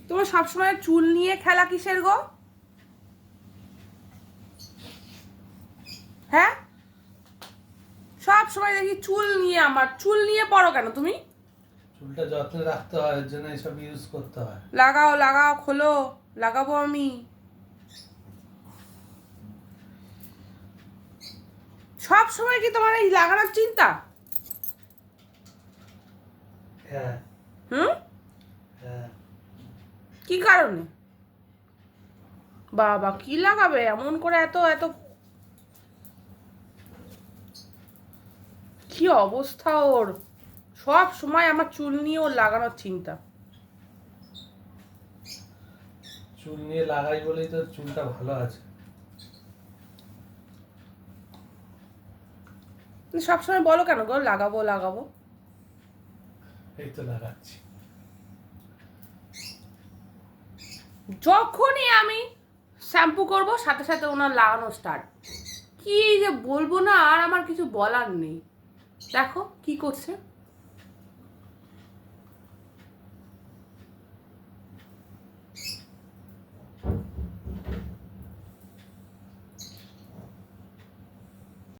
তোমার সবসময় চুল নিয়ে খেলা কিসের গো? হ্যাঁ, সব সময় দেখি চুল নিয়ে, আমার চুল নিয়ে পড়ো কেন তুমি? চুলটা যত্নে রাখতে হয়, এর জন্য এসব ইউজ করতে হয়। লাগাও লাগাও, খোলো, লাগাবো আমি। সব সময় কি তোমার এই লাগানোর চিন্তা? হ্যাঁ হুম, হ্যাঁ। কি কারণে? বাবা, কি লাগাবে এমন করে? এত এত কি অবস্থা ওর! সব সময় আমার চুল নিয়ে ওর লাগানোর চিন্তা। চুল নিয়ে লাগাই বলেই তো চুলটা ভালো আছে। সবসময় বলো কেন গো লাগাবো লাগাবো? এই তো লাগাচ্ছি। যখনই আমি শ্যাম্পু করব সাথে সাথে ওনার লাগানো স্টার্ট। কি যে বলবো না, আর আমার কিছু বলার নেই। দেখো কি করছে।